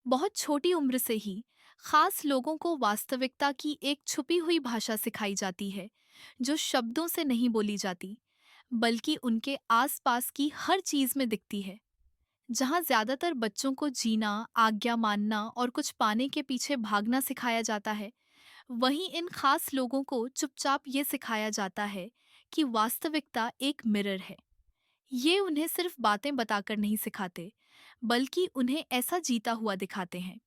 बहुत छोटी उम्र से ही खास लोगों को वास्तविकता की एक छुपी हुई भाषा सिखाई जाती है जो शब्दों से नहीं बोली जाती बल्कि उनके आसपास की हर चीज में दिखती है। जहाँ ज्यादातर बच्चों को जीना, आज्ञा मानना और कुछ पाने के पीछे भागना सिखाया जाता है, वहीं इन खास लोगों को चुपचाप ये सिखाया जाता है कि वास्तविकता एक मिरर है। ये उन्हें सिर्फ बातें बताकर नहीं सिखाते, बल्कि उन्हें ऐसा जीता हुआ दिखाते हैं।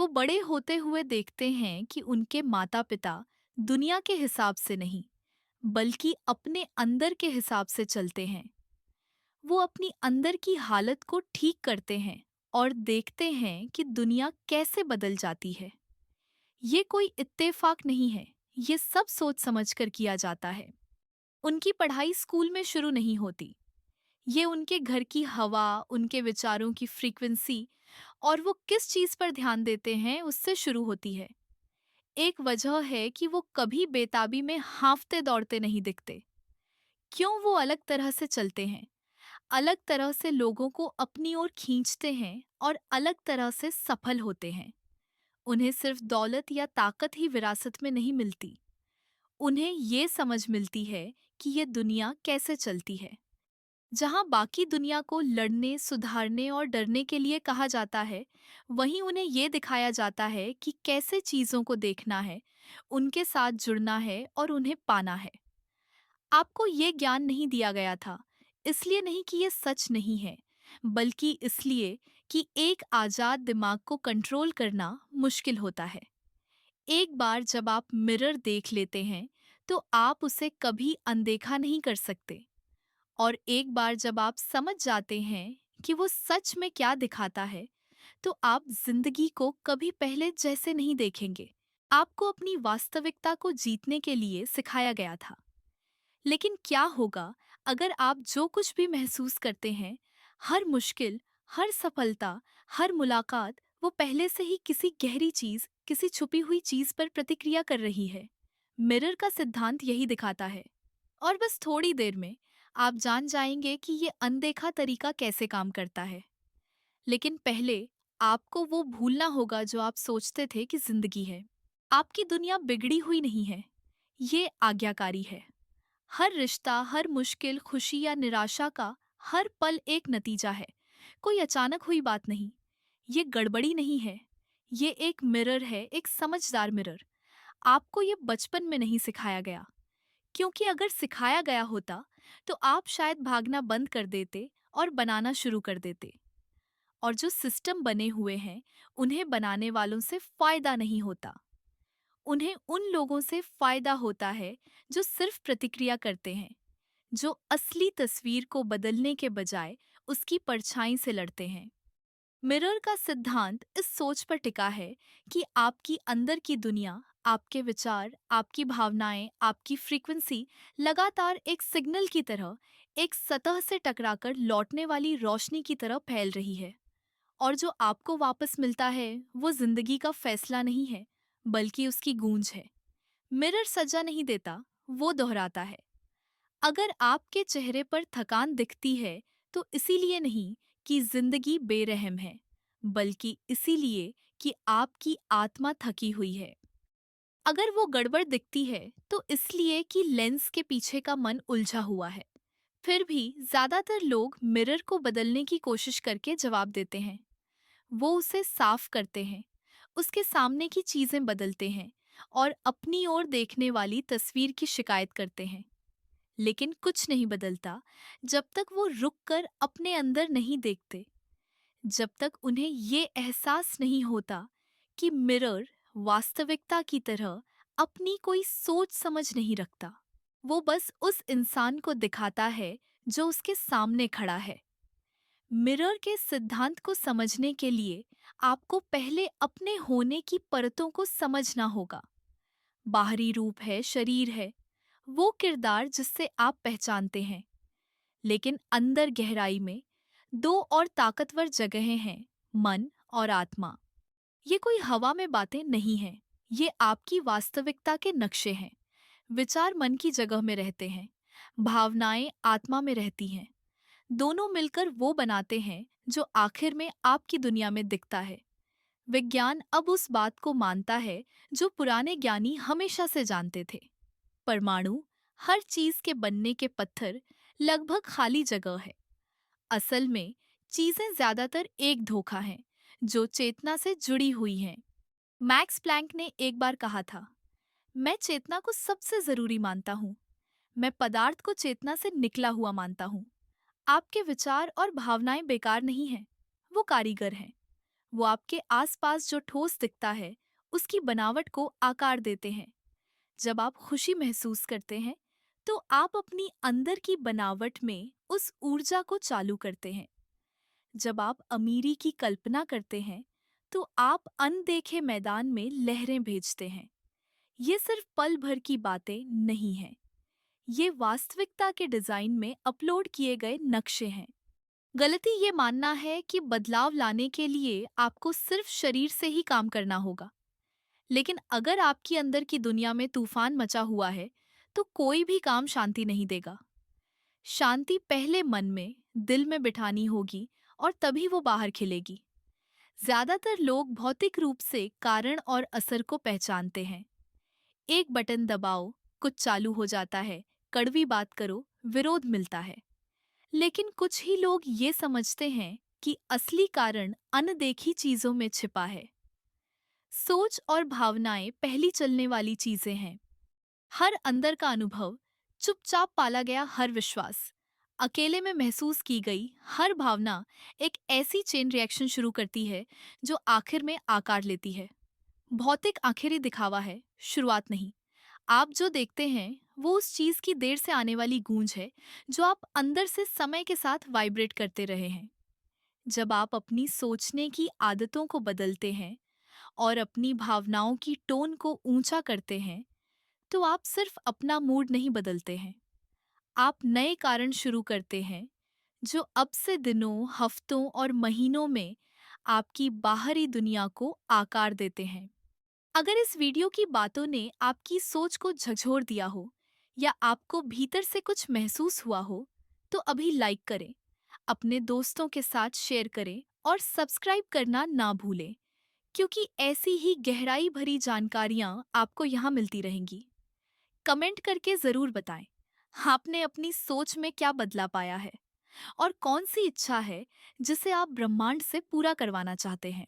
वो बड़े होते हुए देखते हैं कि उनके माता-पिता दुनिया के हिसाब से नहीं, बल्कि अपने अंदर के हिसाब से चलते हैं। वो अपनी अंदर की हालत को ठीक करते हैं और देखते हैं कि दुनिया कैसे बदल जाती है। ये कोई इत्तेफाक नहीं है, ये सब सोच समझकर किया जाता है। उनकी पढ़ाई स्कूल में शुरू नहीं होती। ये उनके घर की हवा, उनके विचारों की फ्रीक्वेंसी और वो किस चीज़ पर ध्यान देते हैं उससे शुरू होती है। एक वजह है कि वो कभी बेताबी में हाँफते दौड़ते नहीं दिखते। क्यों? वो अलग तरह से चलते हैं, अलग तरह से लोगों को अपनी ओर खींचते हैं और अलग तरह से सफल होते हैं। उन्हें सिर्फ दौलत या ताकत ही विरासत में नहीं मिलती, उन्हें ये समझ मिलती है कि ये दुनिया कैसे चलती है। जहाँ बाकी दुनिया को लड़ने, सुधारने और डरने के लिए कहा जाता है, वहीं उन्हें ये दिखाया जाता है कि कैसे चीज़ों को देखना है, उनके साथ जुड़ना है और उन्हें पाना है। आपको ये ज्ञान नहीं दिया गया था, इसलिए नहीं कि ये सच नहीं है, बल्कि इसलिए कि एक आज़ाद दिमाग को कंट्रोल करना मुश्किल होता है। एक बार जब आप मिरर देख लेते हैं, तो आप उसे कभी अनदेखा नहीं कर सकते। और एक बार जब आप समझ जाते हैं कि वो सच में क्या दिखाता है, तो आप जिंदगी को कभी पहले जैसे नहीं देखेंगे। आपको अपनी वास्तविकता को जीतने के लिए सिखाया गया था। लेकिन क्या होगा अगर आप जो कुछ भी महसूस करते हैं, हर मुश्किल, हर सफलता, हर मुलाकात, वो पहले से ही किसी गहरी चीज, किसी छुपी हुई चीज पर प्रतिक्रिया कर रही है? मिरर का सिद्धांत यही दिखाता है। और बस थोड़ी देर में आप जान जाएंगे कि ये अनदेखा तरीका कैसे काम करता है। लेकिन पहले आपको वो भूलना होगा जो आप सोचते थे कि जिंदगी है। आपकी दुनिया बिगड़ी हुई नहीं है, ये आज्ञाकारी है। हर रिश्ता, हर मुश्किल, खुशी या निराशा का हर पल एक नतीजा है, कोई अचानक हुई बात नहीं। ये गड़बड़ी नहीं है, ये एक मिरर है, एक समझदार मिरर। आपको ये बचपन में नहीं सिखाया गया, क्योंकि अगर सिखाया गया होता तो आप शायद भागना बंद कर देते और बनाना शुरू कर देते। और जो सिस्टम बने हुए हैं, उन्हें बनाने वालों से फायदा नहीं होता, उन्हें उन लोगों से फायदा होता है जो सिर्फ प्रतिक्रिया करते हैं, जो असली तस्वीर को बदलने के बजाय उसकी परछाई से लड़ते हैं। मिरर का सिद्धांत इस सोच पर टिका है कि आपकी अंदर की दुनिया, आपके विचार, आपकी भावनाएं, आपकी फ्रीक्वेंसी लगातार एक सिग्नल की तरह, एक सतह से टकराकर लौटने वाली रोशनी की तरह फैल रही है। और जो आपको वापस मिलता है, वो जिंदगी का फैसला नहीं है, बल्कि उसकी गूंज है। मिरर सजा नहीं देता, वो दोहराता है। अगर आपके चेहरे पर थकान दिखती है, तो इसीलिए नहीं कि जिंदगी बेरहम है, बल्कि इसीलिए कि आपकी आत्मा थकी हुई है। अगर वो गड़बड़ दिखती है, तो इसलिए कि लेंस के पीछे का मन उलझा हुआ है। फिर भी ज्यादातर लोग मिरर को बदलने की कोशिश करके जवाब देते हैं। वो उसे साफ करते हैं, उसके सामने की चीजें बदलते हैं और अपनी ओर देखने वाली तस्वीर की शिकायत करते हैं। लेकिन कुछ नहीं बदलता जब तक वो रुक कर अपने अंदर नहीं देखते, जब तक उन्हें ये एहसास नहीं होता कि मिरर वास्तविकता की तरह अपनी कोई सोच समझ नहीं रखता। वो बस उस इंसान को दिखाता है जो उसके सामने खड़ा है। मिरर के सिद्धांत को समझने के लिए आपको पहले अपने होने की परतों को समझना होगा। बाहरी रूप है, शरीर है, वो किरदार जिससे आप पहचानते हैं। लेकिन अंदर गहराई में दो और ताकतवर जगहें हैं, मन और आत्मा। ये कोई हवा में बातें नहीं हैं, ये आपकी वास्तविकता के नक्शे हैं। विचार मन की जगह में रहते हैं, भावनाएं आत्मा में रहती हैं। दोनों मिलकर वो बनाते हैं जो आखिर में आपकी दुनिया में दिखता है। विज्ञान अब उस बात को मानता है जो पुराने ज्ञानी हमेशा से जानते थे। परमाणु, हर चीज के बनने के पत्थर, लगभग खाली जगह है। असल में चीजें ज्यादातर एक धोखा हैं जो चेतना से जुड़ी हुई हैं। मैक्स प्लैंक ने एक बार कहा था, मैं चेतना को सबसे जरूरी मानता हूँ। मैं पदार्थ को चेतना से निकला हुआ मानता हूँ। आपके विचार और भावनाएं बेकार नहीं हैं, वो कारीगर हैं। वो आपके आसपास जो ठोस दिखता है, उसकी बनावट को आकार देते हैं। जब आप खुशी महसूस करते हैं, तो आप अपनी अंदर की बनावट में उस ऊर्जा को चालू करते हैं। जब आप अमीरी की कल्पना करते हैं, तो आप अनदेखे मैदान में लहरें भेजते हैं। ये सिर्फ पल भर की बातें नहीं हैं। ये वास्तविकता के डिजाइन में अपलोड किए गए नक्शे हैं। गलती ये मानना है कि बदलाव लाने के लिए आपको सिर्फ शरीर से ही काम करना होगा। लेकिन अगर आपकी अंदर की दुनिया में तूफान मचा हुआ है, तो कोई भी काम शांति नहीं देगा। शांति पहले मन में, दिल में बिठानी होगी और तभी वो बाहर खिलेगी। ज्यादातर लोग भौतिक रूप से कारण और असर को पहचानते हैं। एक बटन दबाओ, कुछ चालू हो जाता है, कड़वी बात करो, विरोध मिलता है। लेकिन कुछ ही लोग ये समझते हैं कि असली कारण अनदेखी चीजों में छिपा है। सोच और भावनाएं पहली चलने वाली चीजें हैं। हर अंदर का अनुभव, चुपचाप पाला गया हर विश्वास, अकेले में महसूस की गई हर भावना एक ऐसी चेन रिएक्शन शुरू करती है जो आखिर में आकार लेती है। भौतिक आखिरी दिखावा है, शुरुआत नहीं। आप जो देखते हैं वो उस चीज की देर से आने वाली गूंज है जो आप अंदर से समय के साथ वाइब्रेट करते रहे हैं। जब आप अपनी सोचने की आदतों को बदलते हैं और अपनी भावनाओं की टोन को ऊंचा करते हैं, तो आप सिर्फ अपना मूड नहीं बदलते हैं, आप नए कारण शुरू करते हैं जो अब से दिनों, हफ्तों और महीनों में आपकी बाहरी दुनिया को आकार देते हैं। अगर इस वीडियो की बातों ने आपकी सोच को झकझोर दिया हो या आपको भीतर से कुछ महसूस हुआ हो, तो अभी लाइक करें, अपने दोस्तों के साथ शेयर करें और सब्सक्राइब करना ना भूलें, क्योंकि ऐसी ही गहराई भरी जानकारियाँ आपको यहाँ मिलती रहेंगी। कमेंट करके ज़रूर बताएं, आपने अपनी सोच में क्या बदला पाया है और कौन सी इच्छा है जिसे आप ब्रह्मांड से पूरा करवाना चाहते हैं।